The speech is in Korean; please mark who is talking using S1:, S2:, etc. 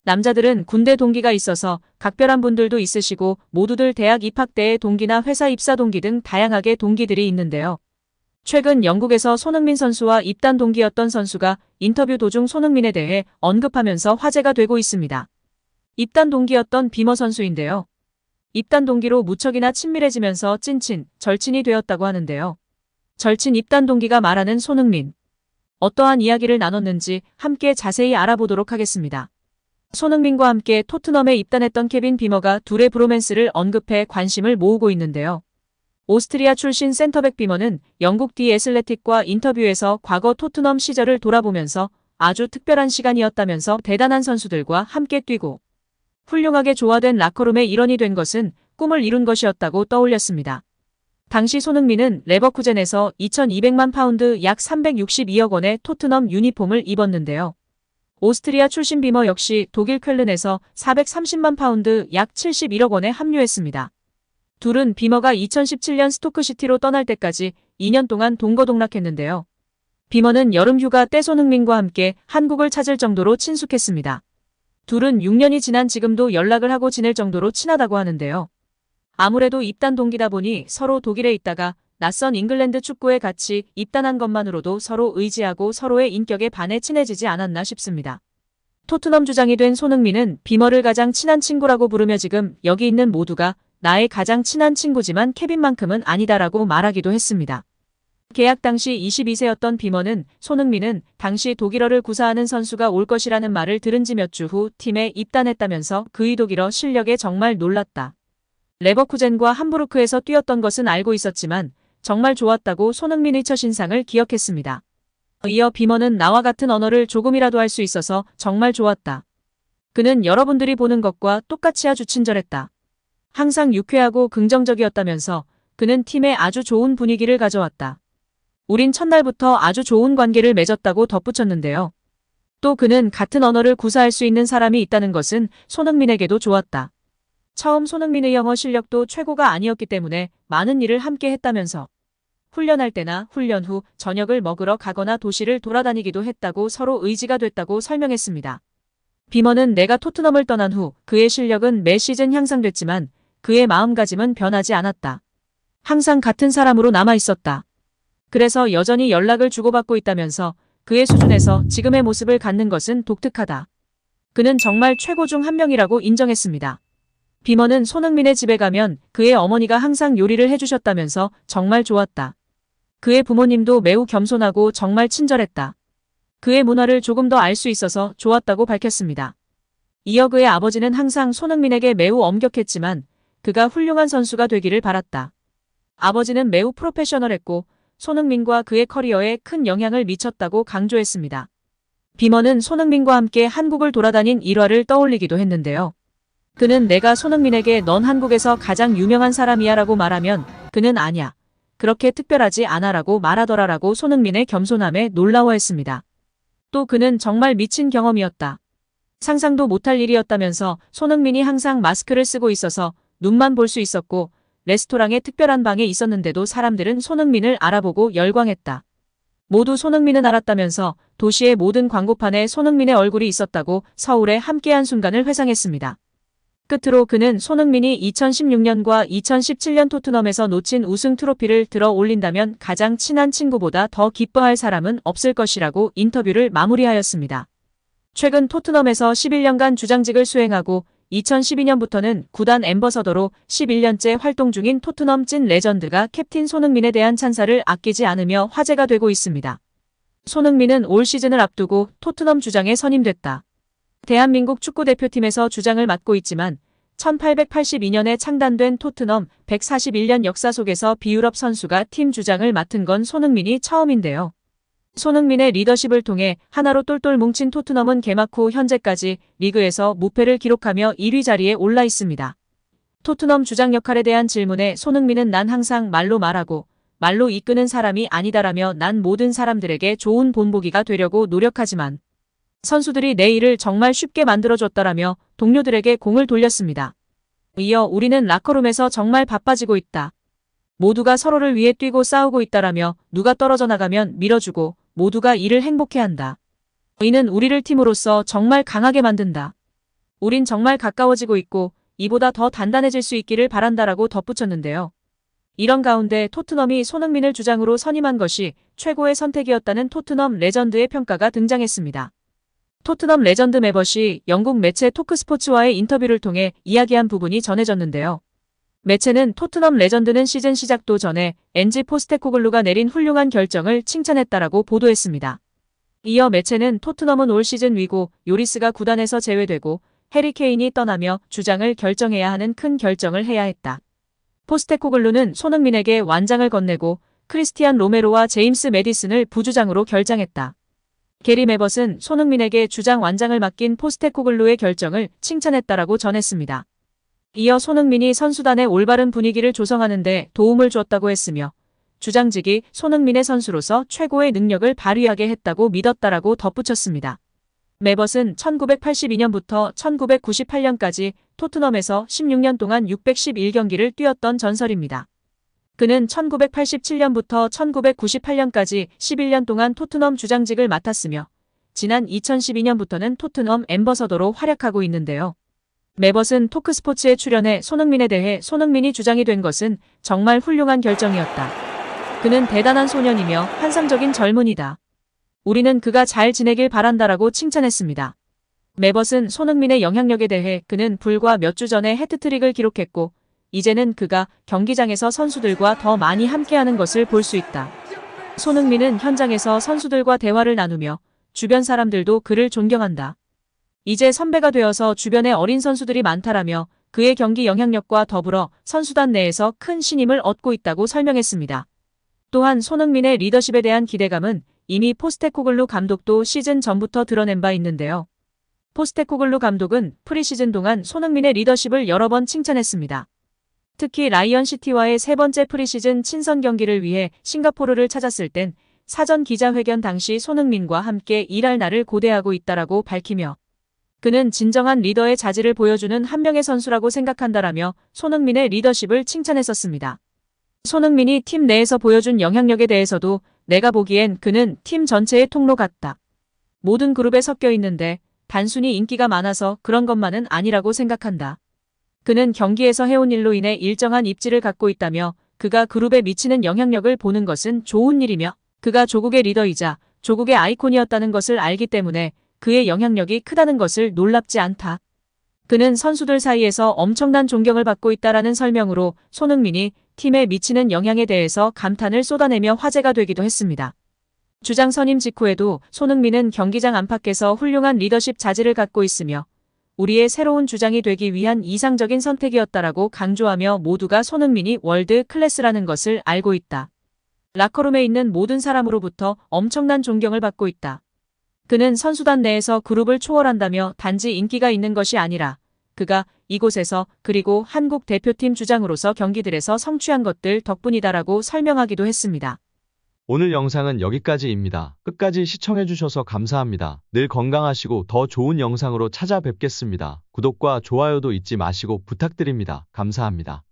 S1: 남자들은 군대 동기가 있어서 각별한 분들도 있으시고 모두들 대학 입학 때의 동기나 회사 입사 동기 등 다양하게 동기들이 있는데요. 최근 영국에서 손흥민 선수와 입단 동기였던 선수가 인터뷰 도중 손흥민에 대해 언급하면서 화제가 되고 있습니다. 입단 동기였던 비머 선수인데요. 입단 동기로 무척이나 친밀해지면서 찐친, 절친이 되었다고 하는데요. 절친 입단 동기가 말하는 손흥민. 어떠한 이야기를 나눴는지 함께 자세히 알아보도록 하겠습니다. 손흥민과 함께 토트넘에 입단했던 케빈 비머가 둘의 브로맨스를 언급해 관심을 모으고 있는데요. 오스트리아 출신 센터백 비머는 영국 디 애슬레틱과 인터뷰에서 과거 토트넘 시절을 돌아보면서 아주 특별한 시간이었다면서 대단한 선수들과 함께 뛰고 훌륭하게 조화된 라커룸의 일원이 된 것은 꿈을 이룬 것이었다고 떠올렸습니다. 당시 손흥민은 레버쿠젠에서 2,200만 파운드 약 362억 원의 토트넘 유니폼을 입었는데요. 오스트리아 출신 비머 역시 독일 쾰른에서 430만 파운드 약 71억 원에 합류했습니다. 둘은 비머가 2017년 스토크시티로 떠날 때까지 2년 동안 동거동락했는데요. 비머는 여름 휴가 때 손흥민과 함께 한국을 찾을 정도로 친숙했습니다. 둘은 6년이 지난 지금도 연락을 하고 지낼 정도로 친하다고 하는데요. 아무래도 입단 동기다 보니 서로 독일에 있다가 낯선 잉글랜드 축구에 같이 입단한 것만으로도 서로 의지하고 서로의 인격에 반해 친해지지 않았나 싶습니다. 토트넘 주장이 된 손흥민은 비머를 가장 친한 친구라고 부르며 지금 여기 있는 모두가 나의 가장 친한 친구지만 케빈만큼은 아니다라고 말하기도 했습니다. 계약 당시 22세였던 비머는 손흥민은 당시 독일어를 구사하는 선수가 올 것이라는 말을 들은 지 몇 주 후 팀에 입단했다면서 그의 독일어 실력에 정말 놀랐다. 레버쿠젠과 함부르크에서 뛰었던 것은 알고 있었지만 정말 좋았다고 손흥민의 첫인상을 기억했습니다. 이어 비머는 나와 같은 언어를 조금이라도 할 수 있어서 정말 좋았다. 그는 여러분들이 보는 것과 똑같이 아주 친절했다. 항상 유쾌하고 긍정적이었다면서 그는 팀에 아주 좋은 분위기를 가져왔다. 우린 첫날부터 아주 좋은 관계를 맺었다고 덧붙였는데요. 또 그는 같은 언어를 구사할 수 있는 사람이 있다는 것은 손흥민에게도 좋았다. 처음 손흥민의 영어 실력도 최고가 아니었기 때문에 많은 일을 함께 했다면서 훈련할 때나 훈련 후 저녁을 먹으러 가거나 도시를 돌아다니기도 했다고 서로 의지가 됐다고 설명했습니다. 비머는 내가 토트넘을 떠난 후 그의 실력은 매 시즌 향상됐지만 그의 마음가짐은 변하지 않았다. 항상 같은 사람으로 남아있었다. 그래서 여전히 연락을 주고받고 있다면서 그의 수준에서 지금의 모습을 갖는 것은 독특하다. 그는 정말 최고 중 한 명이라고 인정했습니다. 비머는 손흥민의 집에 가면 그의 어머니가 항상 요리를 해주셨다면서 정말 좋았다. 그의 부모님도 매우 겸손하고 정말 친절했다. 그의 문화를 조금 더 알 수 있어서 좋았다고 밝혔습니다. 이어 그의 아버지는 항상 손흥민에게 매우 엄격했지만 그가 훌륭한 선수가 되기를 바랐다. 아버지는 매우 프로페셔널했고 손흥민과 그의 커리어에 큰 영향을 미쳤다고 강조했습니다. 비머는 손흥민과 함께 한국을 돌아다닌 일화를 떠올리기도 했는데요. 그는 내가 손흥민에게 넌 한국에서 가장 유명한 사람이야 라고 말하면 그는 아니야. 그렇게 특별하지 않아 라고 말하더라라고 손흥민의 겸손함에 놀라워했습니다. 또 그는 정말 미친 경험이었다. 상상도 못할 일이었다면서 손흥민이 항상 마스크를 쓰고 있어서 눈만 볼 수 있었고 레스토랑에 특별한 방에 있었는데도 사람들은 손흥민을 알아보고 열광했다. 모두 손흥민은 알았다면서 도시의 모든 광고판에 손흥민의 얼굴이 있었다고 서울에 함께한 순간을 회상했습니다. 끝으로 그는 손흥민이 2016년과 2017년 토트넘에서 놓친 우승 트로피를 들어 올린다면 가장 친한 친구보다 더 기뻐할 사람은 없을 것이라고 인터뷰를 마무리하였습니다. 최근 토트넘에서 11년간 주장직을 수행하고 2012년부터는 구단 앰버서더로 11년째 활동 중인 토트넘 찐 레전드가 캡틴 손흥민에 대한 찬사를 아끼지 않으며 화제가 되고 있습니다. 손흥민은 올 시즌을 앞두고 토트넘 주장에 선임됐다. 대한민국 축구대표팀에서 주장을 맡고 있지만 1882년에 창단된 토트넘 141년 역사 속에서 비유럽 선수가 팀 주장을 맡은 건 손흥민이 처음인데요. 손흥민의 리더십을 통해 하나로 똘똘 뭉친 토트넘은 개막 후 현재까지 리그에서 무패를 기록하며 1위 자리에 올라 있습니다. 토트넘 주장 역할에 대한 질문에 손흥민은 난 항상 말로 말하고 말로 이끄는 사람이 아니다라며 난 모든 사람들에게 좋은 본보기가 되려고 노력하지만 선수들이 내 일을 정말 쉽게 만들어줬다라며 동료들에게 공을 돌렸습니다. 이어 우리는 라커룸에서 정말 바빠지고 있다. 모두가 서로를 위해 뛰고 싸우고 있다라며 누가 떨어져 나가면 밀어주고 모두가 일을 행복해한다. 이는 우리를 팀으로서 정말 강하게 만든다. 우린 정말 가까워지고 있고 이보다 더 단단해질 수 있기를 바란다라고 덧붙였는데요. 이런 가운데 토트넘이 손흥민을 주장으로 선임한 것이 최고의 선택이었다는 토트넘 레전드의 평가가 등장했습니다. 토트넘 레전드 매벗이 영국 매체 토크스포츠와의 인터뷰를 통해 이야기한 부분이 전해졌는데요. 매체는 토트넘 레전드는 시즌 시작도 전에 엔지 포스테코글루가 내린 훌륭한 결정을 칭찬했다라고 보도했습니다. 이어 매체는 토트넘은 올 시즌 위고 요리스가 구단에서 제외되고 해리 케인이 떠나며 주장을 결정해야 하는 큰 결정을 해야 했다. 포스테코글루는 손흥민에게 완장을 건네고 크리스티안 로메로와 제임스 매디슨을 부주장으로 결장했다. 게리 매벗은 손흥민에게 주장 완장을 맡긴 포스테코글루의 결정을 칭찬했다라고 전했습니다. 이어 손흥민이 선수단의 올바른 분위기를 조성하는 데 도움을 주었다고 했으며 주장직이 손흥민의 선수로서 최고의 능력을 발휘하게 했다고 믿었다라고 덧붙였습니다. 매벗은 1982년부터 1998년까지 토트넘에서 16년 동안 611경기를 뛰었던 전설입니다. 그는 1987년부터 1998년까지 11년 동안 토트넘 주장직을 맡았으며 지난 2012년부터는 토트넘 앰버서더로 활약하고 있는데요. 매벗은 토크스포츠에 출연해 손흥민에 대해 손흥민이 주장이 된 것은 정말 훌륭한 결정이었다. 그는 대단한 소년이며 환상적인 젊은이다. 우리는 그가 잘 지내길 바란다라고 칭찬했습니다. 매벗은 손흥민의 영향력에 대해 그는 불과 몇 주 전에 해트트릭을 기록했고 이제는 그가 경기장에서 선수들과 더 많이 함께하는 것을 볼 수 있다. 손흥민은 현장에서 선수들과 대화를 나누며 주변 사람들도 그를 존경한다. 이제 선배가 되어서 주변에 어린 선수들이 많다라며 그의 경기 영향력과 더불어 선수단 내에서 큰 신임을 얻고 있다고 설명했습니다. 또한 손흥민의 리더십에 대한 기대감은 이미 포스테코글루 감독도 시즌 전부터 드러낸 바 있는데요. 포스테코글루 감독은 프리시즌 동안 손흥민의 리더십을 여러 번 칭찬했습니다. 특히 라이언 시티와의 세 번째 프리시즌 친선 경기를 위해 싱가포르를 찾았을 땐 사전 기자회견 당시 손흥민과 함께 일할 날을 고대하고 있다라고 밝히며 그는 진정한 리더의 자질을 보여주는 한 명의 선수라고 생각한다라며 손흥민의 리더십을 칭찬했었습니다. 손흥민이 팀 내에서 보여준 영향력에 대해서도 내가 보기엔 그는 팀 전체의 통로 같다. 모든 그룹에 섞여 있는데 단순히 인기가 많아서 그런 것만은 아니라고 생각한다. 그는 경기에서 해온 일로 인해 일정한 입지를 갖고 있다며 그가 그룹에 미치는 영향력을 보는 것은 좋은 일이며 그가 조국의 리더이자 조국의 아이콘이었다는 것을 알기 때문에 그의 영향력이 크다는 것을 놀랍지 않다. 그는 선수들 사이에서 엄청난 존경을 받고 있다라는 설명으로 손흥민이 팀에 미치는 영향에 대해서 감탄을 쏟아내며 화제가 되기도 했습니다. 주장 선임 직후에도 손흥민은 경기장 안팎에서 훌륭한 리더십 자질을 갖고 있으며 우리의 새로운 주장이 되기 위한 이상적인 선택이었다라고 강조하며 모두가 손흥민이 월드 클래스라는 것을 알고 있다. 라커룸에 있는 모든 사람으로부터 엄청난 존경을 받고 있다. 그는 선수단 내에서 그룹을 초월한다며 단지 인기가 있는 것이 아니라 그가 이곳에서 그리고 한국 대표팀 주장으로서 경기들에서 성취한 것들 덕분이다라고 설명하기도 했습니다.
S2: 오늘 영상은 여기까지입니다. 끝까지 시청해주셔서 감사합니다. 늘 건강하시고 더 좋은 영상으로 찾아뵙겠습니다. 구독과 좋아요도 잊지 마시고 부탁드립니다. 감사합니다.